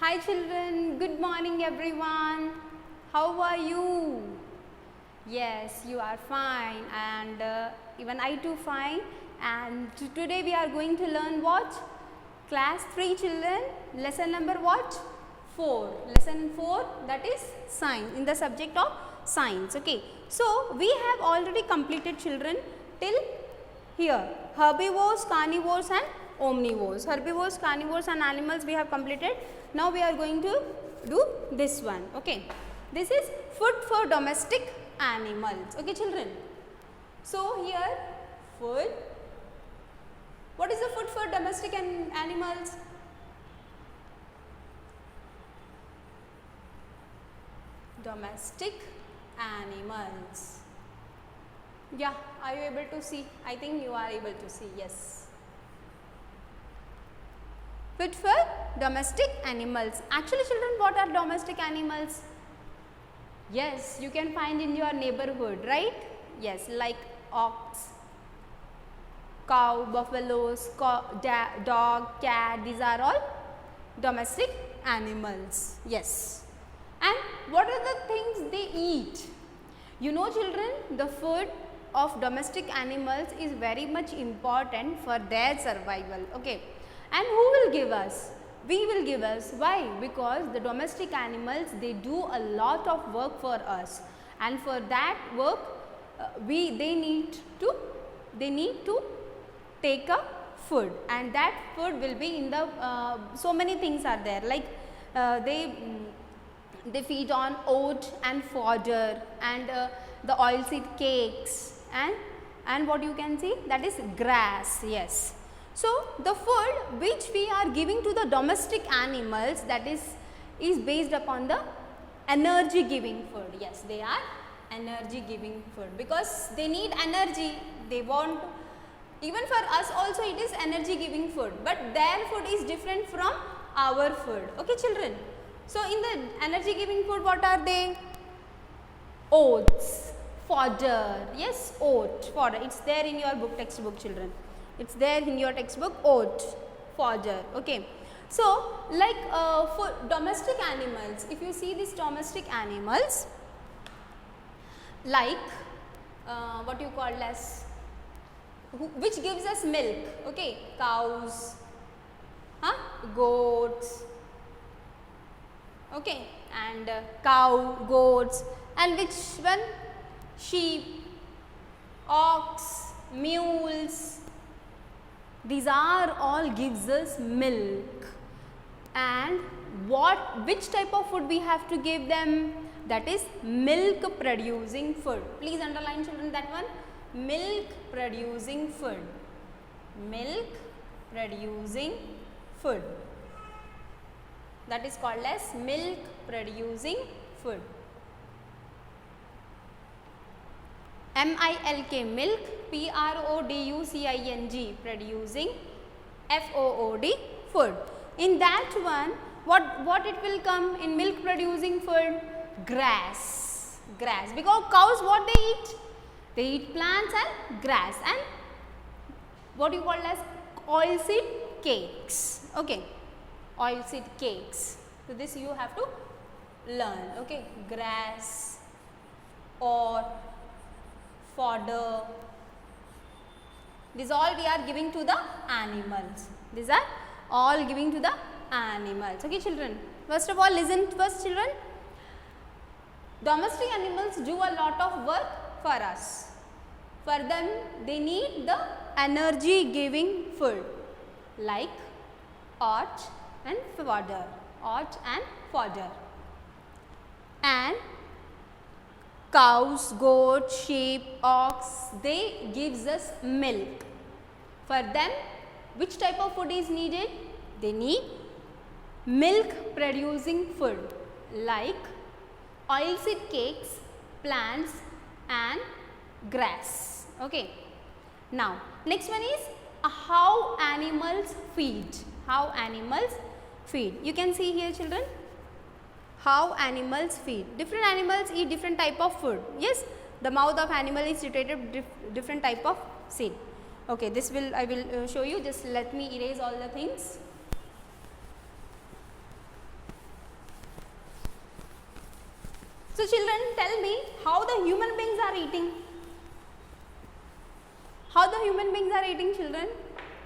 Hi children, good morning everyone. How are you? Yes, you are fine and even I too fine, and today we are going to learn what? Class 3 children, lesson number what? 4. Lesson 4, that is science, in the subject of science. Okay. So, we have already completed children till here, herbivores, carnivores and omnivores. Herbivores, carnivores and animals we have completed. Now we are going to do this one. Okay. This is food for domestic animals. Okay children. So here food. What is the food for domestic animals? Domestic animals. Yeah, are you able to see? I think you are able to see. Yes. Food for domestic animals. Actually children, what are domestic animals? Yes, you can find in your neighborhood, right? Yes, like ox, cow, buffaloes, dog, cat, these are all domestic animals. Yes. And what are the things they eat? You know children, the food of domestic animals is very much important for their survival. Okay. And who will give us? We will give us. Why? Because the domestic animals, they do a lot of work for us, and for that work they need to take a food, and that food will be in the so many things are there, like they feed on oat and fodder and the oilseed cakes and what you can see, that is grass. Yes. So, the food which we are giving to the domestic animals, that is based upon the energy giving food. Yes, they are energy giving food because they need energy. They want, even for us also it is energy giving food, but their food is different from our food. Okay children. So, in the energy giving food, what are they? Oats, fodder. Yes, oat, fodder. It's there in your textbook children. It's there in your textbook, oat, fodder. Okay. So, like for domestic animals, if you see these domestic animals, like what you call as, which gives us milk, okay, cows, goats, okay, and cow, goats, and which one? Sheep, ox, mules. These are all gives us milk. And which type of food we have to give them? That is milk producing food. Please underline children that one. Milk producing food. Milk producing food. That is called as milk producing food. MILK, milk, PRODUCING, producing, FOOD, food. In that one, what it will come in milk producing food? Grass. Grass. Because cows, what they eat? They eat plants and grass, and what you call as oilseed cakes. Okay. Oilseed cakes. So, this you have to learn. Okay. Grass or fodder, these all we are giving to the animals. These are all giving to the animals. Okay children. First of all, listen first children. Domestic animals do a lot of work for us. For them, they need the energy giving food like oat and fodder. Oat and fodder. And cows, goats, sheep, ox, they gives us milk. For them, which type of food is needed? They need milk producing food like oilseed cakes, plants and grass. Okay. Now, next one is how animals feed. How animals feed. You can see here children. How animals feed. Different animals eat different type of food. Yes, the mouth of animal is situated different type of seed. Okay, this will I will show you. Just let me erase all the things. So children, tell me how the human beings are eating. How the human beings are eating, children?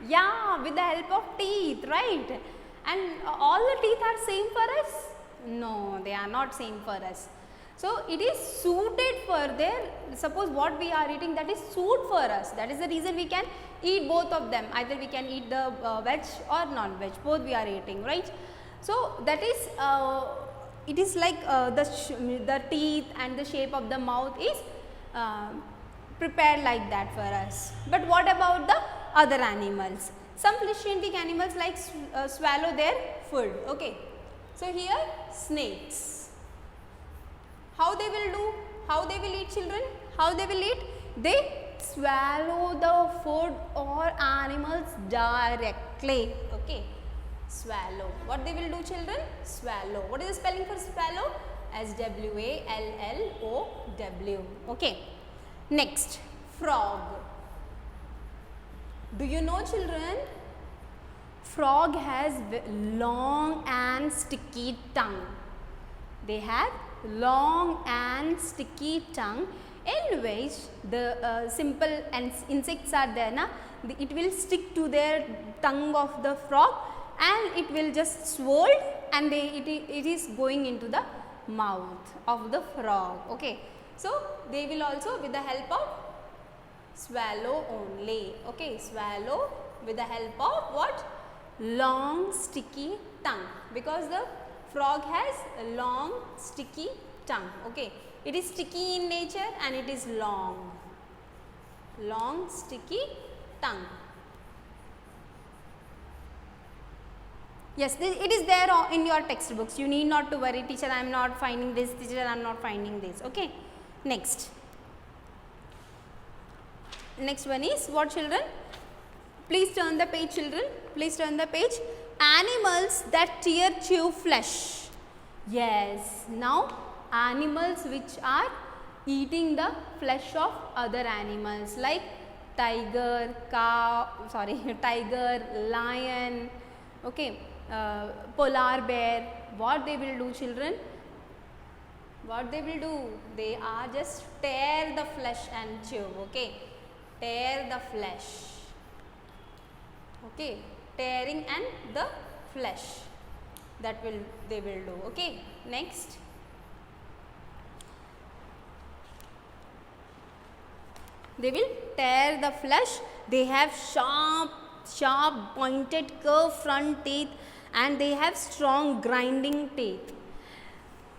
Yeah, with the help of teeth, right? And all the teeth are same for us? No, they are not same for us. So it is suited for their, suppose what we are eating, that is suit for us. That is the reason we can eat both of them. Either we can eat the veg or non-veg, both we are eating, right? So that is, it is like the teeth and the shape of the mouth is prepared like that for us. But what about the other animals? Some flesh-eating animals like swallow their food. Okay. So here snakes. How they will do? How they will eat, children? How they will eat? They swallow the food or animals directly. Okay. Swallow. What they will do, children? Swallow. What is the spelling for swallow? S-W-A-L-L-O-W. Okay. Next, frog. Do you know, children? Frog has long and sticky tongue. They have long and sticky tongue in which the simple insects are there. It will stick to their tongue of the frog and it will just swell and it is going into the mouth of the frog. Okay. So, they will also with the help of swallow only. Okay. Swallow with the help of what? Long sticky tongue, because the frog has a long sticky tongue. Okay. It is sticky in nature and it is long. Long sticky tongue. Yes, it is there in your textbooks. You need not to worry, teacher, I am not finding this, teacher, I am not finding this. Okay. Next. Next one is what, children? Please turn the page, children. Please turn the page. Animals that chew flesh. Yes. Now, animals which are eating the flesh of other animals like tiger, tiger, lion, okay, polar bear. What they will do, children? What they will do? They are just tear the flesh and chew. Okay. Tear the flesh. Okay. Tearing and the flesh. That will they will do. Okay. Next. They will tear the flesh. They have sharp pointed curved front teeth and they have strong grinding teeth.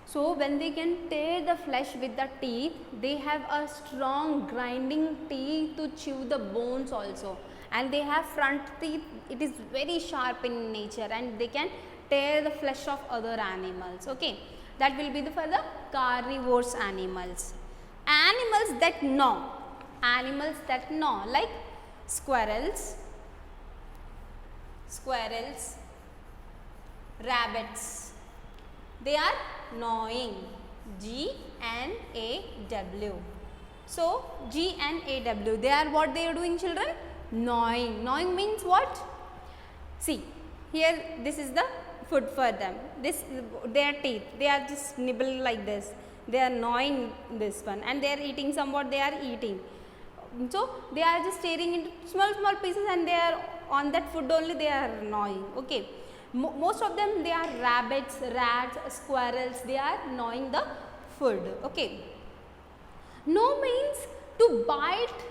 So, when they can tear the flesh with the teeth, they have a strong grinding teeth to chew the bones also, and they have front teeth. It is very sharp in nature and they can tear the flesh of other animals. Okay. That will be for the carnivorous animals. Animals that gnaw. Animals that gnaw like squirrels, rabbits. They are gnawing. G-N-A-W. So, G-N-A-W. They are what they are doing, children? Gnawing. Gnawing means what? See, here this is the food for them. This their teeth. They are just nibble like this. They are gnawing this one and they are eating somewhat they are eating. So, they are just tearing into small pieces and they are on that food only they are gnawing. Okay. Most of them they are rabbits, rats, squirrels, they are gnawing the food. Okay. Gnaw means to bite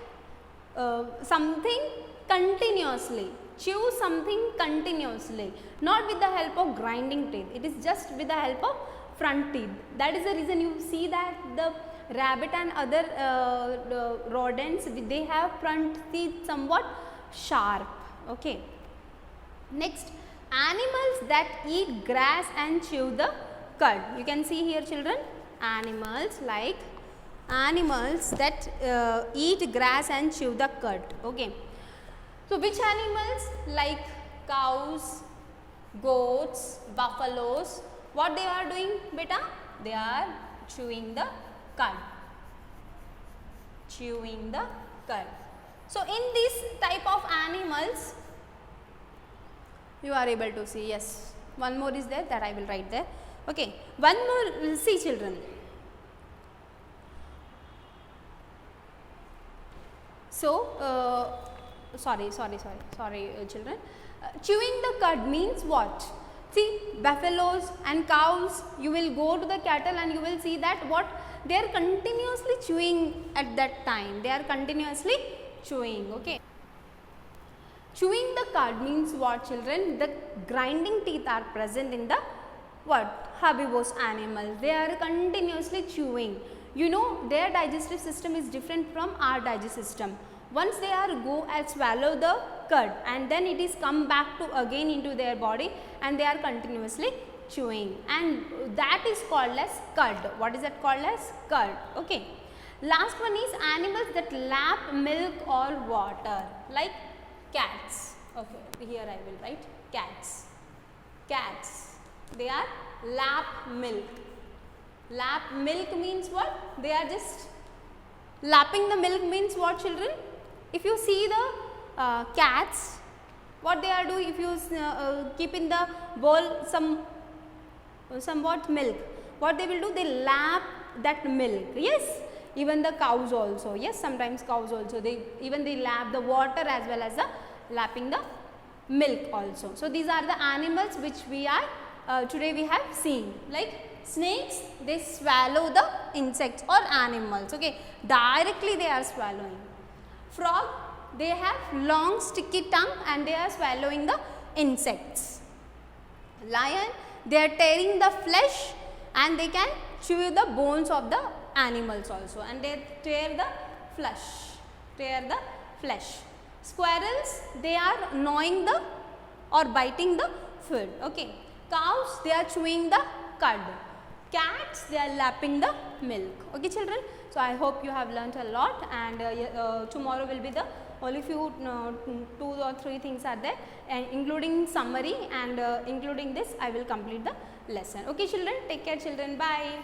something continuously, chew something continuously, not with the help of grinding teeth. It is just with the help of front teeth. That is the reason you see that the rabbit and other rodents, they have front teeth somewhat sharp. Okay. Next, animals that eat grass and chew the cud. You can see here, children, animals that eat grass and chew the cud. Okay. So, which animals? Like cows, goats, buffaloes, what they are doing, beta? They are chewing the cud. Chewing the cud. So, in this type of animals, you are able to see, yes, one more is there that I will write there. Okay. One more, see children, So sorry children, chewing the cud means what? See, buffaloes and cows, you will go to the cattle and you will see that what they are continuously chewing at that time, they are continuously chewing. Okay, chewing the cud means what children? The grinding teeth are present in the what? Herbivorous animals, they are continuously chewing. You know, their digestive system is different from our digestive system. Once they are go and swallow the cud and then it is come back to again into their body and they are continuously chewing, and that is called as cud. What is that called as? Cud. Okay. Last one is animals that lap milk or water, like cats. Okay, here I will write cats. Cats, they are lap milk. Lap milk means what? They are just lapping the milk means what children? If you see the cats, what they are doing, if you keep in the bowl somewhat milk, what they will do? They lap that milk. Yes, even the cows also. Yes, sometimes cows also, they lap the water as well as the lapping the milk also. So these are the animals which we are today we have seen. Like snakes, they swallow the insects or animals. Okay, directly they are swallowing. Frog, they have long sticky tongue and they are swallowing the insects. Lion, they are tearing the flesh and they can chew the bones of the animals also, and they tear the flesh. Squirrels, they are gnawing the or biting the food. Okay. Cows, they are chewing the cud. Cats, they are lapping the milk. Okay children, so I hope you have learnt a lot, and tomorrow will be the only few 2 or 3 things are there, and including summary and including this I will complete the lesson. Okay children, take care children, bye.